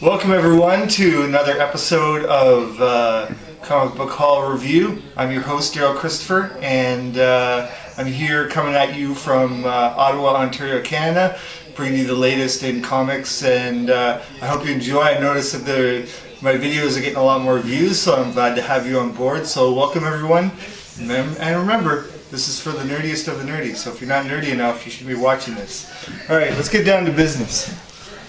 Welcome everyone to another episode of Comic Book Hall Review. I'm your host Darryl Christopher, and I'm here coming at you from Ottawa, Ontario, Canada, bringing you the latest in comics, and I hope you enjoy. I noticed that my videos are getting a lot more views, so I'm glad to have you on board. So welcome everyone, and remember, this is for the nerdiest of the nerdy, so if you're not nerdy enough, you should be watching this. Alright, let's get down to business.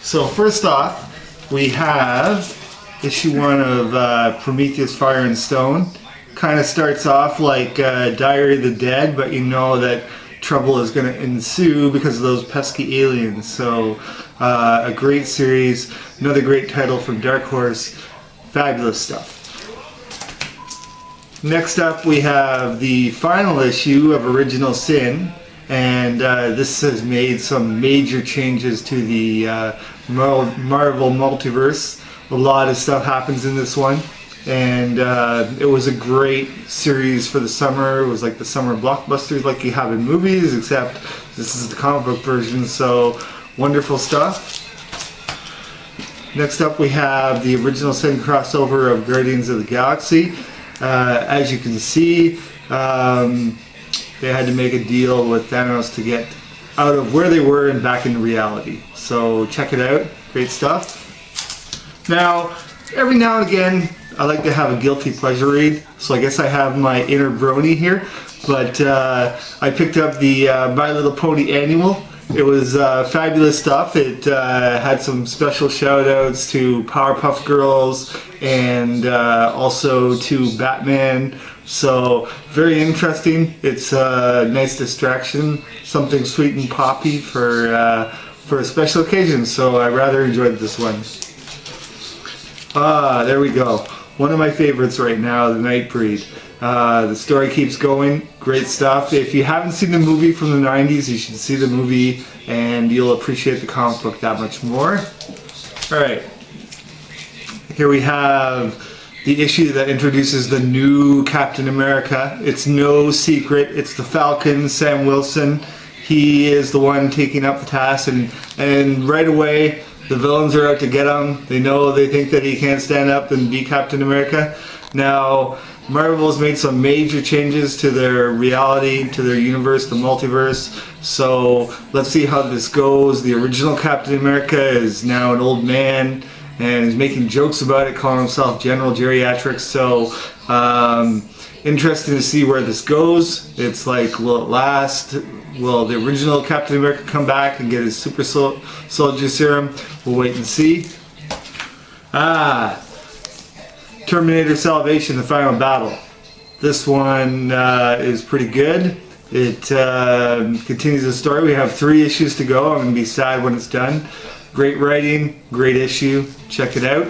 So first off, we have issue 1 of Prometheus Fire and Stone. Kind of starts off like Diary of the Dead, but you know that trouble is going to ensue because of those pesky aliens. So a great series, another great title from Dark Horse, fabulous stuff. Next up we have the final issue of Original Sin, and this has made some major changes to the Marvel multiverse. A lot of stuff happens in this one, and it was a great series for the summer. It was like the summer blockbusters like you have in movies, except this is the comic book version, so wonderful stuff. Next up we have the Original Sin crossover of Guardians of the Galaxy. As you can see, they had to make a deal with Thanos to get out of where they were and back into reality. So check it out, great stuff. Now, every now and again, I like to have a guilty pleasure read, so I guess I have my inner brony here, but I picked up the My Little Pony Annual. It was fabulous stuff. It had some special shout outs to Powerpuff Girls and also to Batman. So very interesting. It's a nice distraction, something sweet and poppy for a special occasion. So I rather enjoyed this one. There we go. One of my favorites right now, The Nightbreed. The story keeps going. Great stuff. If you haven't seen the movie from the 90s, you should see the movie and you'll appreciate the comic book that much more. Alright. Here we have the issue that introduces the new Captain America. It's no secret. It's the Falcon, Sam Wilson. He is the one taking up the task, and right away the villains are out to get him. They think that he can't stand up and be Captain America. Now, Marvel's made some major changes to their reality, to their universe, the multiverse. So let's see how this goes. The original Captain America is now an old man and is making jokes about it, calling himself General Geriatrics. So interesting to see where this goes. It's like, will it last? Will the original Captain America come back and get his super soldier serum? We'll wait and see. Terminator Salvation, the final battle. This one is pretty good. It continues the story. We have 3 issues to go. I'm going to be sad when it's done. Great writing, great issue. Check it out.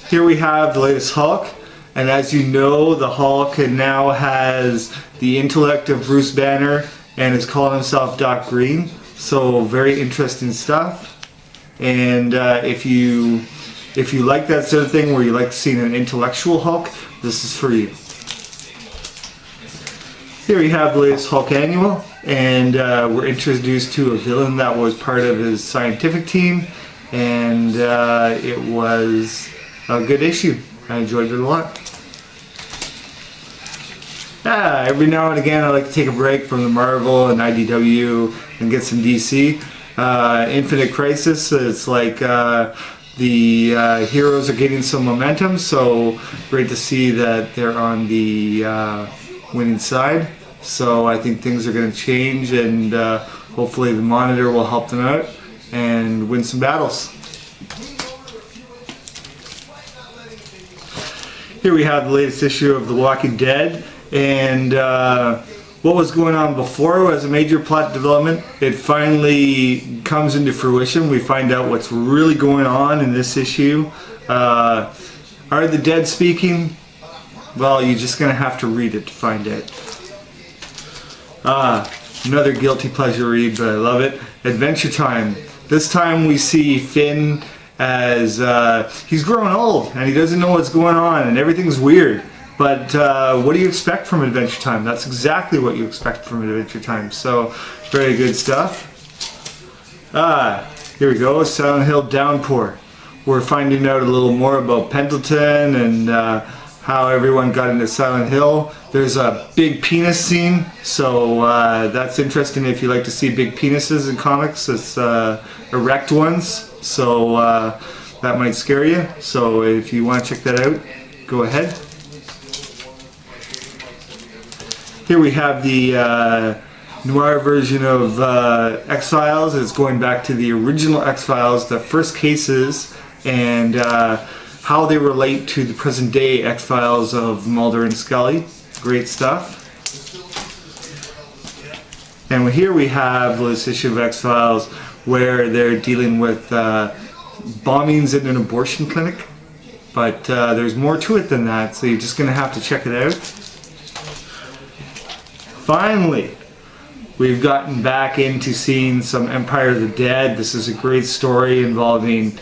Here we have the latest Hulk. And as you know, the Hulk now has the intellect of Bruce Banner and is calling himself Doc Green. So very interesting stuff. And if you like that sort of thing where you like seeing an intellectual Hulk, this is for you. Here we have the latest Hulk Annual, and we're introduced to a villain that was part of his scientific team, and it was a good issue. I enjoyed it a lot. Every now and again I like to take a break from the Marvel and IDW and get some DC. Infinite Crisis, it's like the heroes are getting some momentum, so great to see that they're on the winning side. So I think things are going to change, and hopefully the Monitor will help them out and win some battles. Here we have the latest issue of The Walking Dead, and what was going on before was a major plot development. It finally comes into fruition. We find out what's really going on in this issue. Are the dead speaking? Well, you're just going to have to read it to find out. Another guilty pleasure read, but I love it. Adventure Time. This time we see Finn as he's growing old and he doesn't know what's going on and everything's weird. But what do you expect from Adventure Time? That's exactly what you expect from Adventure Time. So, very good stuff. Here we go, Silent Hill Downpour. We're finding out a little more about Pendleton and how everyone got into Silent Hill. There's a big penis scene, so that's interesting if you like to see big penises in comics. It's erect ones, so that might scare you. So if you want to check that out, go ahead. Here we have the noir version of X-Files. It's going back to the original X-Files, the first cases, and how they relate to the present day X-Files of Mulder and Scully. Great stuff. And here we have this issue of X-Files where they're dealing with bombings in an abortion clinic. But there's more to it than that, so you're just going to have to check it out. Finally, we've gotten back into seeing some Empire of the Dead. This is a great story involving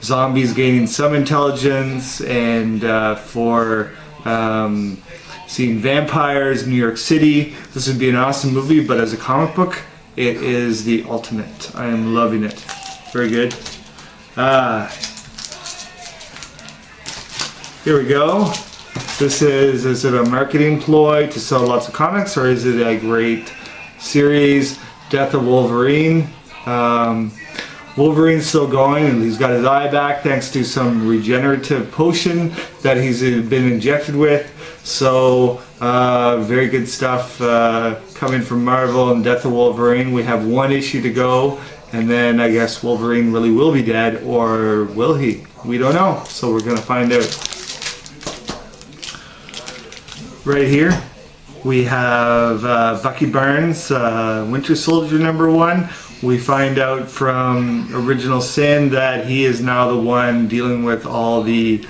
zombies gaining some intelligence, and for seeing vampires in New York City. This would be an awesome movie, but as a comic book, it is the ultimate. I am loving it. Very good. Here we go. This is it a marketing ploy to sell lots of comics, or is it a great series? Death of Wolverine. Wolverine's still going, and he's got his eye back thanks to some regenerative potion that he's been injected with. So very good stuff coming from Marvel and Death of Wolverine. We have one issue to go, and then I guess Wolverine really will be dead, or will he? We don't know, so we're going to find out. Right here we have Bucky Barnes, Winter Soldier #1. We find out from Original Sin that he is now the one dealing with all the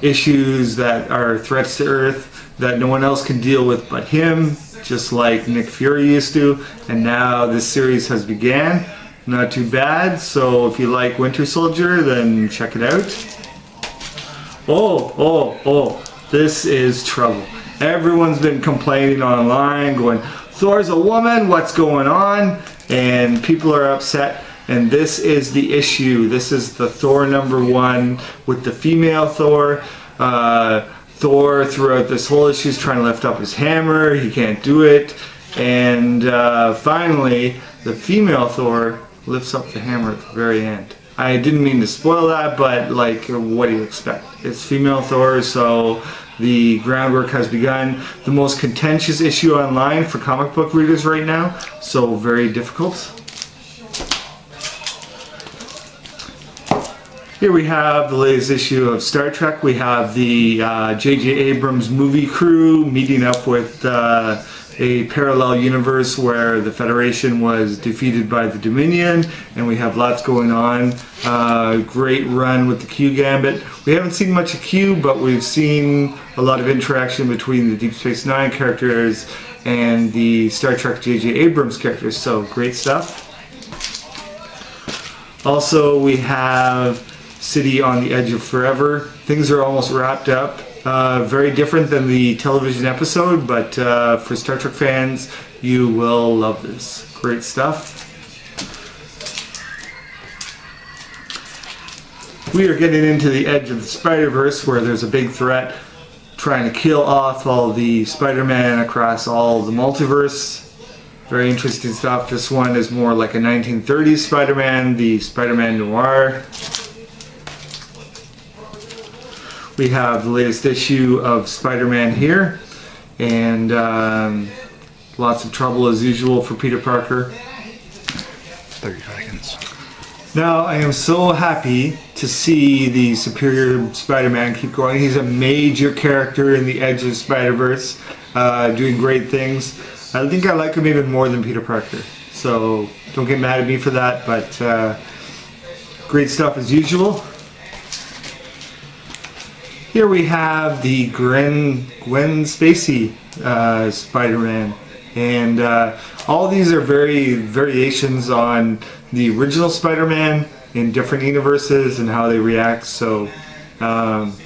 issues that are threats to Earth that no one else can deal with but him, just like Nick Fury used to. And now this series has began. Not too bad. So if you like Winter Soldier, then check it out. Oh, this is trouble. Everyone's been complaining online, going, Thor's a woman, what's going on? And people are upset, and this is the issue. This is the Thor #1 with the female Thor. Thor throughout this whole issue is trying to lift up his hammer. He can't do it, and finally the female Thor lifts up the hammer at the very end. I didn't mean to spoil that, but like, what do you expect? It's female Thor, so the groundwork has begun. The most contentious issue online for comic book readers right now, so very difficult. Here we have the latest issue of Star Trek. We have the J.J. Abrams movie crew meeting up with a parallel universe where the Federation was defeated by the Dominion, and we have lots going on. Great run with the Q Gambit. We haven't seen much of Q, but we've seen a lot of interaction between the Deep Space Nine characters and the Star Trek J.J. Abrams characters, so great stuff. Also, we have City on the Edge of Forever. Things are almost wrapped up. Very different than the television episode, but for Star Trek fans, you will love this. Great stuff. We are getting into the edge of the Spider-Verse, where there's a big threat trying to kill off all the Spider-Man across all the multiverse. Very interesting stuff. This one is more like a 1930s Spider-Man, the Spider-Man Noir. We have the latest issue of Spider-Man here, and lots of trouble as usual for Peter Parker. 30 seconds. Now I am so happy to see the Superior Spider-Man keep going. He's a major character in the Edge of Spider-Verse, doing great things. I think I like him even more than Peter Parker, so don't get mad at me for that, but great stuff as usual. Here we have the Gwen Stacy Spider-Man, and all these are variations on the original Spider-Man in different universes and how they react, so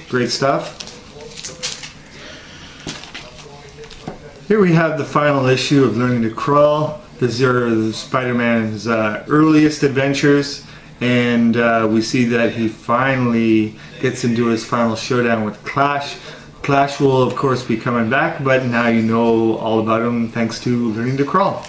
great stuff. Here we have the final issue of Learning to Crawl. These are Spider-Man's earliest adventures, and we see that he finally gets into his final showdown with Clash. Clash will of course be coming back, but now you know all about him thanks to learning to crawl.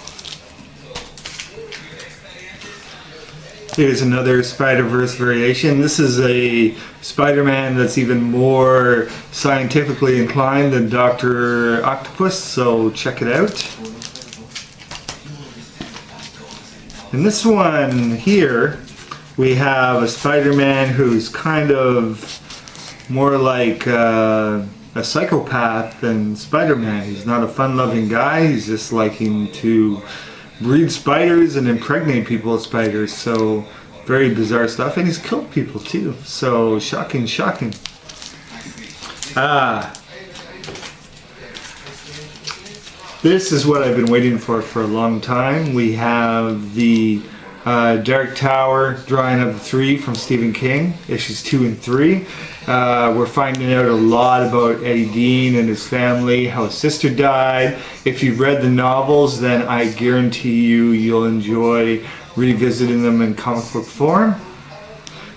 Here's another Spider-Verse variation. This is a Spider-Man that's even more scientifically inclined than Dr. Octopus, so check it out. In this one here, we have a Spider-Man who's kind of more like a psychopath than Spider-Man. He's not a fun-loving guy, he's just liking to breed spiders and impregnate people with spiders, so very bizarre stuff, and he's killed people too, so shocking. This is what I've been waiting for a long time. We have the Dark Tower Drawing of the Three from Stephen King, issues 2 and 3. We're finding out a lot about Eddie Dean and his family, how his sister died. If you've read the novels, then I guarantee you'll enjoy revisiting them in comic book form.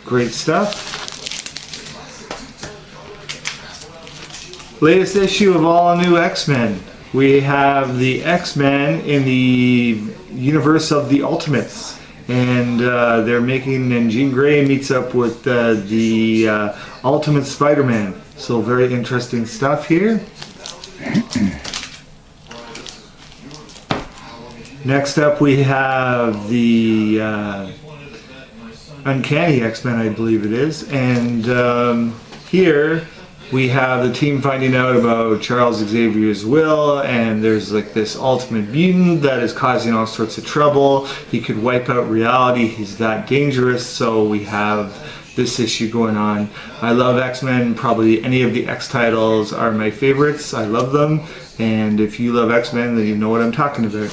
Great stuff. Latest issue of All New X-Men. We have the X-Men in the universe of the Ultimates. And they're making, and Jean Grey meets up with the Ultimate Spider-Man. So very interesting stuff here. Next up we have the Uncanny X-Men, I believe it is. And here we have the team finding out about Charles Xavier's will, and there's like this ultimate mutant that is causing all sorts of trouble. He could wipe out reality, he's that dangerous, so we have this issue going on. I love X-Men, probably any of the X titles are my favorites, I love them, and if you love X-Men then you know what I'm talking about.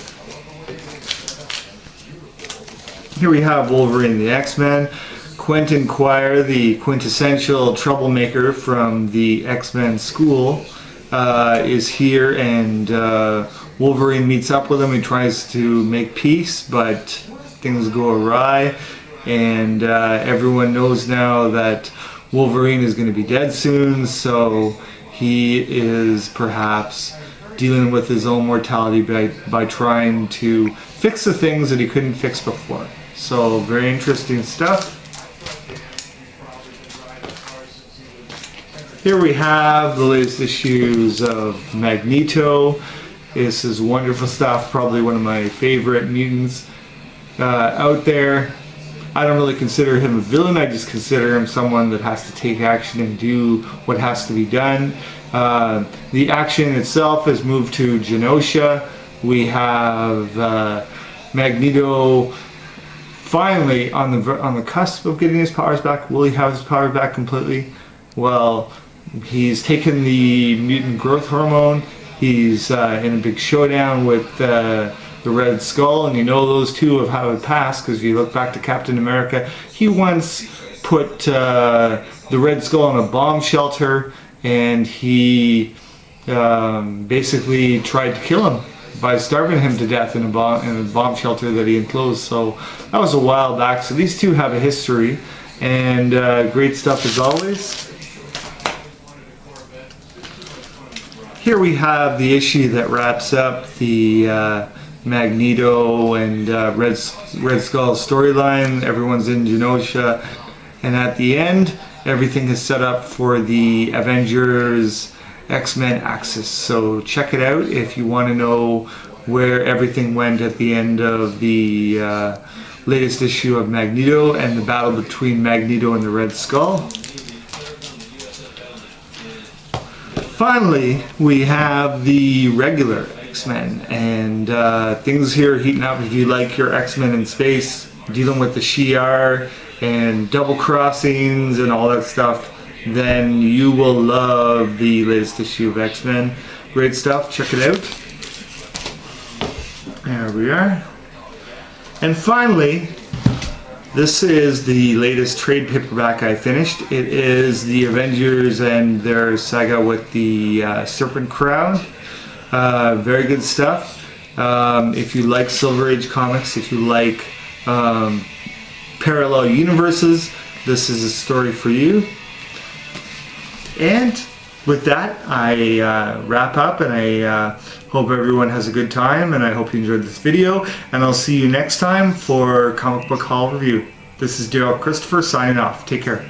Here we have Wolverine the X-Men. Quentin Quire, the quintessential troublemaker from the X-Men school, is here, and Wolverine meets up with him. He tries to make peace, but things go awry, and everyone knows now that Wolverine is going to be dead soon, so he is perhaps dealing with his own mortality by trying to fix the things that he couldn't fix before. So very interesting stuff. Here we have the latest issues of Magneto. This is wonderful stuff, probably one of my favorite mutants out there. I don't really consider him a villain, I just consider him someone that has to take action and do what has to be done. The action itself has moved to Genosha. We have Magneto finally on the cusp of getting his powers back. Will he have his powers back completely? Well, he's taken the mutant growth hormone. He's in a big showdown with the Red Skull, and you know those two have how it passed, because if you look back to Captain America, he once put the Red Skull in a bomb shelter, and he basically tried to kill him by starving him to death in a bomb shelter that he enclosed. So that was a while back. So these two have a history, and great stuff as always. Here we have the issue that wraps up the Magneto and Red Skull storyline. Everyone's in Genosha, and at the end everything is set up for the Avengers X-Men Axis. So check it out if you want to know where everything went at the end of the latest issue of Magneto and the battle between Magneto and the Red Skull. Finally, we have the regular X-Men, and things here are heating up. If you like your X-Men in space, dealing with the Shi'ar and double crossings and all that stuff, then you will love the latest issue of X-Men. Great stuff, check it out. There we are. And finally, this is the latest trade paperback I finished. It is the Avengers and their saga with the Serpent Crowd. Very good stuff. If you like Silver Age comics, if you like parallel universes, this is a story for you. And with that, I wrap up, and I hope everyone has a good time, and I hope you enjoyed this video, and I'll see you next time for Comic Book Haul Review. This is Darryl Christopher signing off. Take care.